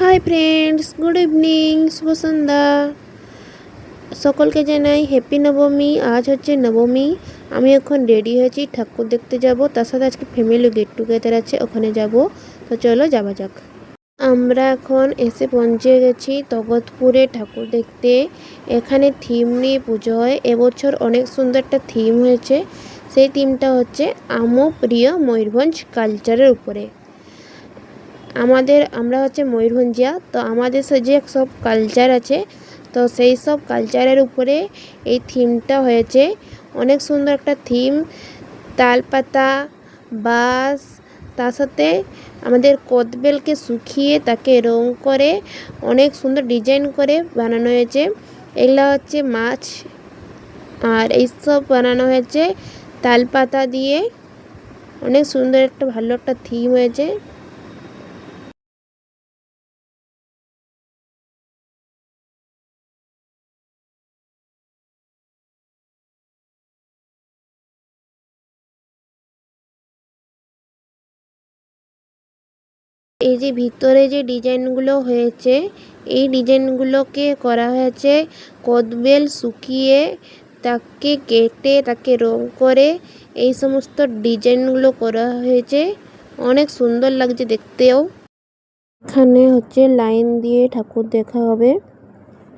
Hi friends, good evening, শুভ সন্ধ্যা। সকলকে জানাই happy নবমী। আজ হচ্ছে নবমী। আমি এখন রেডি হয়েছি, ঠাকুর দেখতে যাব। তার সাথে আজকে ফ্যামিলি গেট টুগেদার আছে, ওখানে যাব। তো চলো যাওয়া যাক। আমরা এখন এসে পৌঁছে গেছি তগতপুরে ঠাকুর দেখতে। এখানে থিম নিয়ে পুজো হয়। এবছর অনেক সুন্দর একটা থিম হয়েছে। সেই থিমটা হচ্ছে আমো প্রিয় ময়ূরভঞ্জ কালচারের উপরে। আমরা হচ্ছে ময়ূরভঞ্জিয়া, তো আমাদের যে সব কালচার আছে, তো সেই সব কালচারের উপরে এই থিমটা হয়েছে। অনেক সুন্দর একটা থিম। তালপাতা, বাঁশ, তার সাথে আমাদের কদবেলকে শুকিয়ে তাকে রং করে অনেক সুন্দর ডিজাইন করে বানানো হয়েছে। এগুলা হচ্ছে মাছ, আর এইসব বানানো হয়েছে তালপাতা দিয়ে। অনেক সুন্দর একটা ভালো একটা থিম হয়েছে। এই যে ভিতরে যে ডিজাইনগুলো হয়েছে, এই ডিজাইনগুলোকে করা হয়েছে কদবেল শুকিয়ে তাকে কেটে তাকে রং করে এই সমস্ত ডিজাইনগুলো করা হয়েছে। অনেক সুন্দর লাগছে দেখতেও। এখানে হচ্ছে লাইন দিয়ে ঠাকুর দেখা হবে।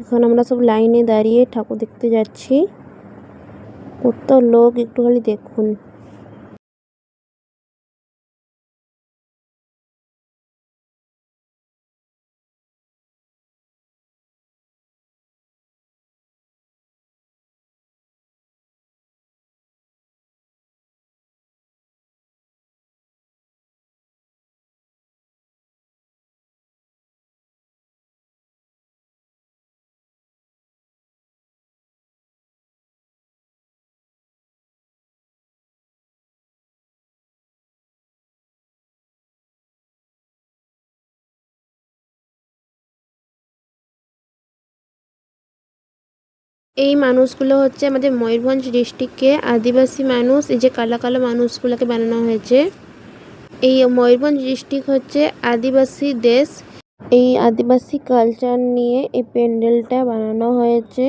এখন আমরা সব লাইনে দাঁড়িয়ে ঠাকুর দেখতে যাচ্ছি। কত লোক একটু খালি দেখুন। এই মানুষগুলো হচ্ছে আমাদের ময়ূরভঞ্জ ডিস্ট্রিক্টে আদিবাসী মানুষ। এই যে কালো কালো মানুষগুলোকে বানানো হয়েছে। এই ময়ূরভঞ্জ ডিস্ট্রিক্ট হচ্ছে আদিবাসী দেশ। এই আদিবাসী কালচার নিয়ে এই প্যান্ডেলটা বানানো হয়েছে।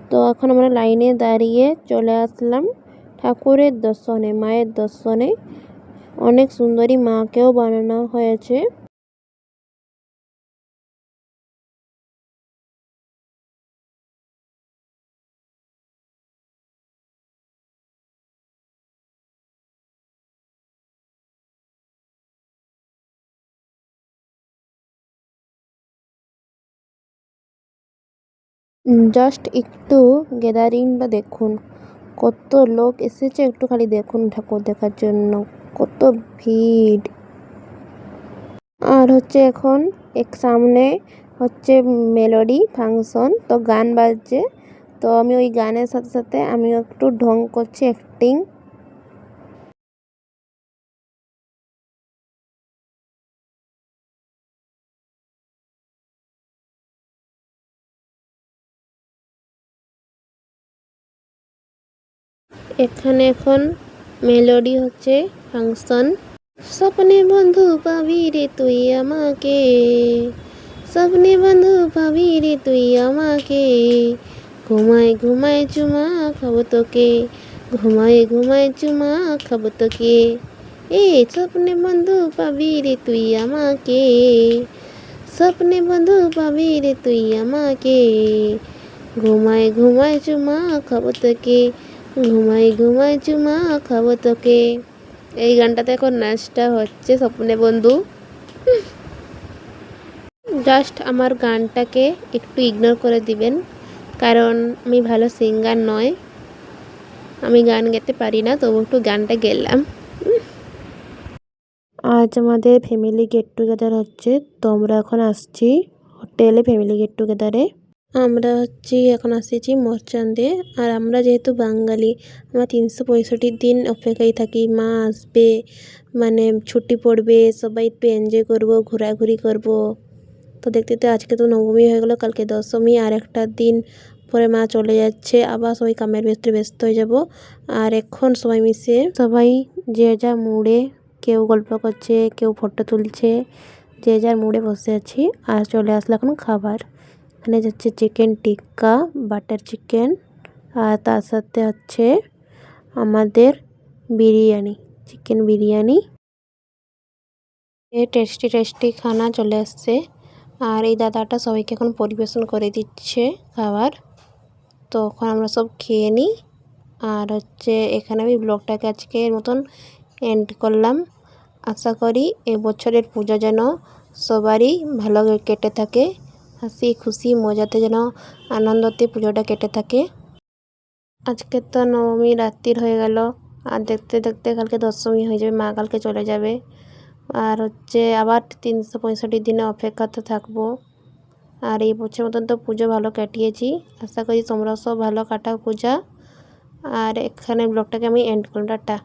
তো এখন আমরা লাইনে দাঁড়িয়ে চলে আসলাম ঠাকুরের দর্শনে, মায়ের দর্শনে। অনেক সুন্দরী মাকেও বানানো হয়েছে। জাস্ট একটু গ্যাদারিংটা দেখুন, কত লোক এসেছে একটু খালি দেখুন ঠাকুর দেখার জন্য, কত ভিড়। আর হচ্ছে এখন এক সামনে হচ্ছে মেলোডি ফাংশন, তো গান বাজছে। তো আমি ওই গানের সাথে সাথে আমিও একটু ঢং করছি, অ্যাক্টিং। এখানে এখন মেলোডি হচ্ছে ফাংশন। স্বপ্নে বন্ধু পাবি রে তুই আমাকে, স্বপ্নে বন্ধু পাবি রে তুই আমাকে, ঘুমায় ঘুমায় চুমা খাবো তোকে, ঘুমায় ঘুমায় চুমা খাবো তোকে। স্বপ্নে বন্ধু পাবি রে তুই আমাকে, স্বপ্নে বন্ধু পাবি রে তুই আমাকে, ঘুমায় ঘুমায় চুমা খাবো তোকে, ঘুমায় ঘুমায় চুমা খাবো তোকে। এই গানটাতে এখন নাচটা হচ্ছে স্বপ্নে বন্ধু। জাস্ট আমার গানটাকে একটু ইগনোর করে দিবেন, কারণ আমি ভালো সিঙ্গার নয়, আমি গান গাইতে পারি না, তবু একটু গানটা গেলাম। আজ আমাদের ফ্যামিলি গেট টুগেদার হচ্ছে, তো আমরা এখন আসছি হোটেলে ফ্যামিলি গেট টুগেদারে। আমরা হচ্ছে এখন আসছি মরচান্দে। আর আমরা যেহেতু বাঙালি, আমরা 365 দিন অপেক্ষায় থাকি মা আসবে, মানে ছুটি পড়বে, সবাই একটু এনজয় করবো, ঘোরাঘুরি করব। তো দেখতে দেখতে আজকে তো নবমী হয়ে গেলো, কালকে দশমী, আর একটা দিন পরে মা চলে যাচ্ছে। আবার সবাই কামের ব্যস্ত হয়ে যাব। আর এখন সবাই মিশে সবাই যে যা মুড়ে, কেউ গল্প করছে, কেউ ফটো তুলছে, যে যার মুডে বসে আছি। আর চলে আসলো এখন খাবার। এখানে যাচ্ছে চিকেন টিক্কা, বাটার চিকেন, আর তার সাথে হচ্ছে আমাদের বিরিয়ানি, চিকেন বিরিয়ানি। এই টেস্টি টেস্টি খানা চলে আসছে। আর এই দাদাটা সবাইকে এখন পরিবেশন করে দিচ্ছে খাবার। তো এখন আমরা সব খেয়ে নিই। আর হচ্ছে এখানে আমি ব্লগটাকে আজকের মতন এন্ড করলাম। আশা করি এবছরের পূজা যেন সবারই ভালো কেটে থাকে, হাসি খুশি মজাতে যেন আনন্দতে পুজোটা কেটে থাকে। আজকে তো নবমী রাত্রির হয়ে গেল, আর দেখতে দেখতে কালকে দশমী হয়ে যাবে, মা কালকে চলে যাবে। আর হচ্ছে আবার 365 দিনে অপেক্ষাতে থাকবো। আর এই বছর মতন তো পুজো ভালো কাটিয়েছি, আশা করি তোমরা সব ভালো কাটাও পূজা। আর এখানে ব্লগটাকে আমি এন্ড করলাম। টাটা।